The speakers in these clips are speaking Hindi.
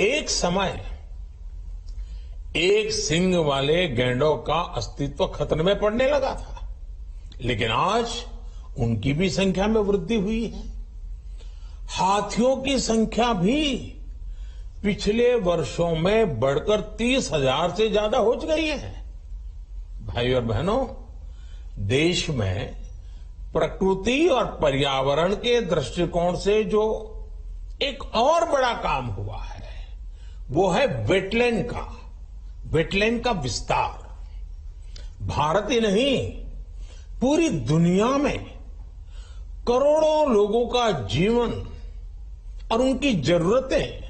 एक समय एक सींग वाले गैंडों का अस्तित्व खतरे में पड़ने लगा था, लेकिन आज उनकी भी संख्या में वृद्धि हुई है। हाथियों की संख्या भी पिछले वर्षों में बढ़कर 30,000 से ज्यादा हो गई है। भाई और बहनों, देश में प्रकृति और पर्यावरण के दृष्टिकोण से जो एक और बड़ा काम हुआ है, वो है वेटलैंड का विस्तार। भारत ही नहीं, पूरी दुनिया में करोड़ों लोगों का जीवन और उनकी जरूरतें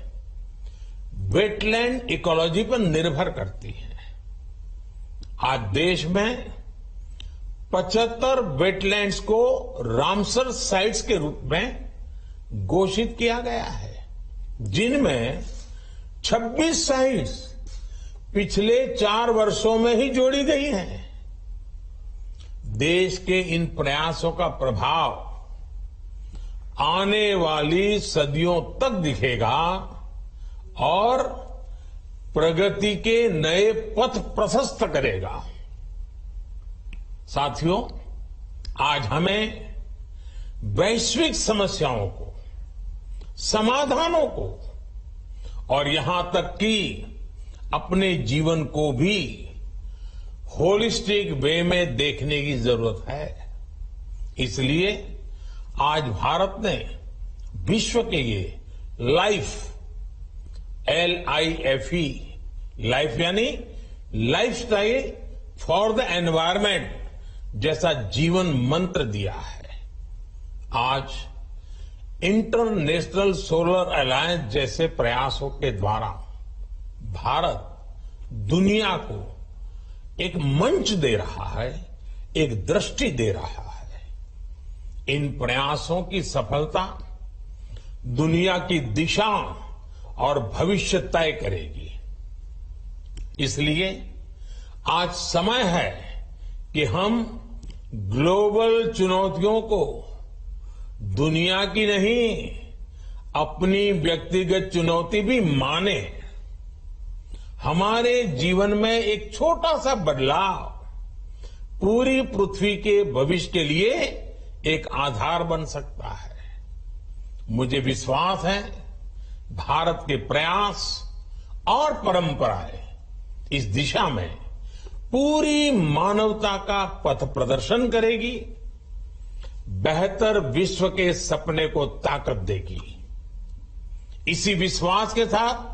वेटलैंड इकोलॉजी पर निर्भर करती हैं। आज देश में 75 वेटलैंड्स को रामसर साइट्स के रूप में घोषित किया गया है, जिनमें 26 साइट्स पिछले 4 वर्षों में ही जोड़ी गई हैं। देश के इन प्रयासों का प्रभाव आने वाली सदियों तक दिखेगा और प्रगति के नए पथ प्रशस्त करेगा। साथियों, आज हमें वैश्विक समस्याओं को, समाधानों को और यहां तक कि अपने जीवन को भी होलिस्टिक वे में देखने की जरूरत है। इसलिए आज भारत ने विश्व के लिए लाइफ, LIFE, लाइफ यानी लाइफस्टाइल फॉर द एनवायरमेंट जैसा जीवन मंत्र दिया है। आज इंटरनेशनल सोलर अलायंस जैसे प्रयासों के द्वारा भारत दुनिया को एक मंच दे रहा है, एक दृष्टि दे रहा है। इन प्रयासों की सफलता दुनिया की दिशा और भविष्य तय करेगी। इसलिए आज समय है कि हम ग्लोबल चुनौतियों को दुनिया की नहीं, अपनी व्यक्तिगत चुनौती भी माने। हमारे जीवन में एक छोटा सा बदलाव पूरी पृथ्वी के भविष्य के लिए एक आधार बन सकता है। मुझे विश्वास है, भारत के प्रयास और परंपराएं इस दिशा में पूरी मानवता का पथ प्रदर्शन करेगी, बेहतर विश्व के सपने को ताकत देगी। इसी विश्वास के साथ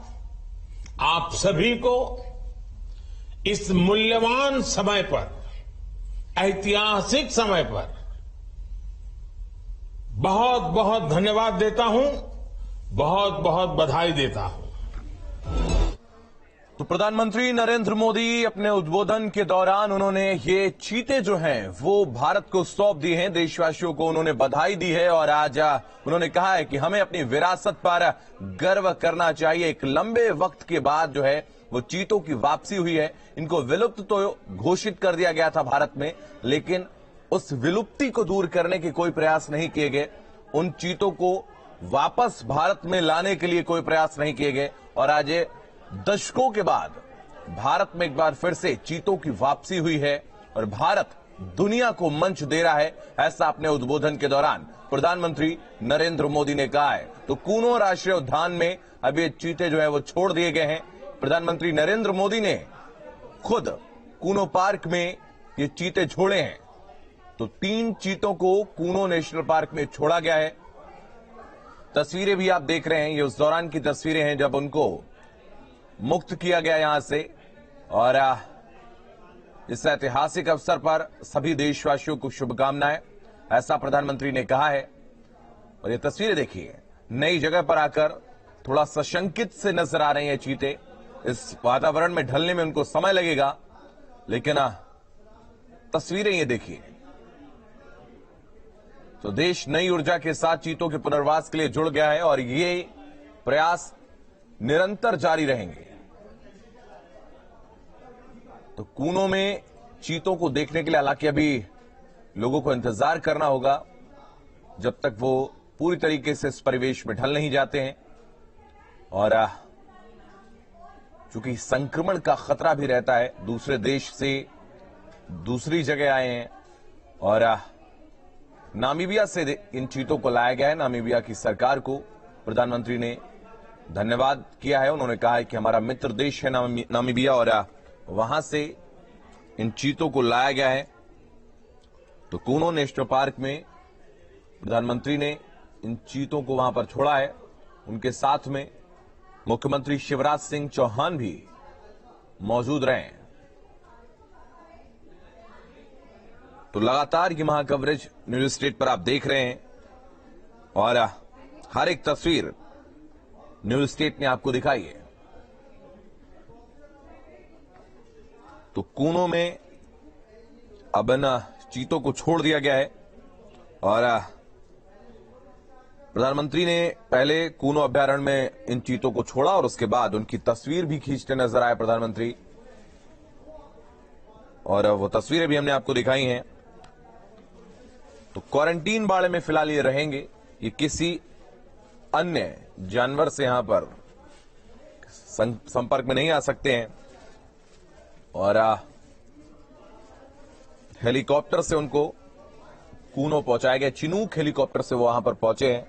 आप सभी को इस मूल्यवान समय पर, ऐतिहासिक समय पर बहुत बहुत धन्यवाद देता हूं, बहुत बहुत बधाई देता हूं। तो प्रधानमंत्री नरेंद्र मोदी अपने उद्बोधन के दौरान उन्होंने ये चीते जो हैं वो भारत को सौंप दी हैं। देशवासियों को उन्होंने बधाई दी है और आज उन्होंने कहा है कि हमें अपनी विरासत पर गर्व करना चाहिए। एक लंबे वक्त के बाद जो है वो चीतों की वापसी हुई है। इनको विलुप्त तो घोषित कर दिया गया था भारत में, लेकिन उस विलुप्ति को दूर करने के कोई प्रयास नहीं किए गए। उन चीतों को वापस भारत में लाने के लिए कोई प्रयास नहीं किए गए और आज दशकों के बाद भारत में एक बार फिर से चीतों की वापसी हुई है और भारत दुनिया को मंच दे रहा है, ऐसा अपने उद्बोधन के दौरान प्रधानमंत्री नरेंद्र मोदी ने कहा है। तो कूनो राष्ट्रीय उद्यान में अब ये चीते जो है वो छोड़ दिए गए हैं। प्रधानमंत्री नरेंद्र मोदी ने खुद कूनो पार्क में ये चीते छोड़े हैं। तो 3 चीतों को कूनो नेशनल पार्क में छोड़ा गया है। तस्वीरें भी आप देख रहे हैं, ये उस दौरान की तस्वीरें हैं जब उनको मुक्त किया गया यहां से। और इस ऐतिहासिक अवसर पर सभी देशवासियों को शुभकामनाएं, ऐसा प्रधानमंत्री ने कहा है। और ये तस्वीरें देखिए, नई जगह पर आकर थोड़ा सशंकित से नजर आ रहे हैं चीते। इस वातावरण में ढलने में उनको समय लगेगा, लेकिन तस्वीरें ये देखिए। तो देश नई ऊर्जा के साथ चीतों के पुनर्वास के लिए जुड़ गया है और ये प्रयास निरंतर जारी रहेंगे। तो कूनो में चीतों को देखने के लिए हालांकि अभी लोगों को इंतजार करना होगा, जब तक वो पूरी तरीके से इस परिवेश में ढल नहीं जाते हैं। और चूंकि संक्रमण का खतरा भी रहता है, दूसरे देश से दूसरी जगह आए हैं और नामीबिया से इन चीतों को लाया गया है। नामीबिया की सरकार को प्रधानमंत्री ने धन्यवाद किया है। उन्होंने कहा है कि हमारा मित्र देश है नामीबिया और वहां से इन चीतों को लाया गया है। तो कूनो नेशनल पार्क में प्रधानमंत्री ने इन चीतों को वहां पर छोड़ा है। उनके साथ में मुख्यमंत्री शिवराज सिंह चौहान भी मौजूद रहे हैं। तो लगातार ये महा कवरेज न्यूज स्टेट पर आप देख रहे हैं और हर एक तस्वीर न्यूज स्टेट ने आपको दिखाई है। तो कूनो में अब इन चीतों को छोड़ दिया गया है और प्रधानमंत्री ने पहले कूनो अभ्यारण्य में इन चीतों को छोड़ा और उसके बाद उनकी तस्वीर भी खींचते नजर आए प्रधानमंत्री, और वो तस्वीरें भी हमने आपको दिखाई हैं। तो क्वारंटीन बाड़े में फिलहाल ये रहेंगे, ये किसी अन्य जानवर से यहां पर संपर्क में नहीं आ सकते हैं और हेलीकॉप्टर से उनको कूनो पहुंचाया गया। चिनूक हेलीकॉप्टर से वो वहां पर पहुंचे हैं।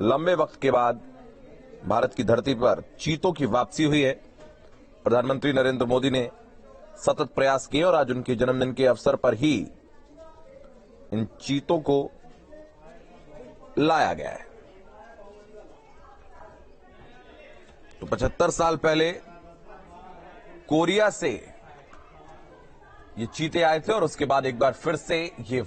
लंबे वक्त के बाद भारत की धरती पर चीतों की वापसी हुई है। प्रधानमंत्री नरेंद्र मोदी ने सतत प्रयास किए और आज उनके जन्मदिन के अवसर पर ही इन चीतों को लाया गया है। तो 75 साल पहले कोरिया से ये चीते आए थे और उसके बाद एक बार फिर से ये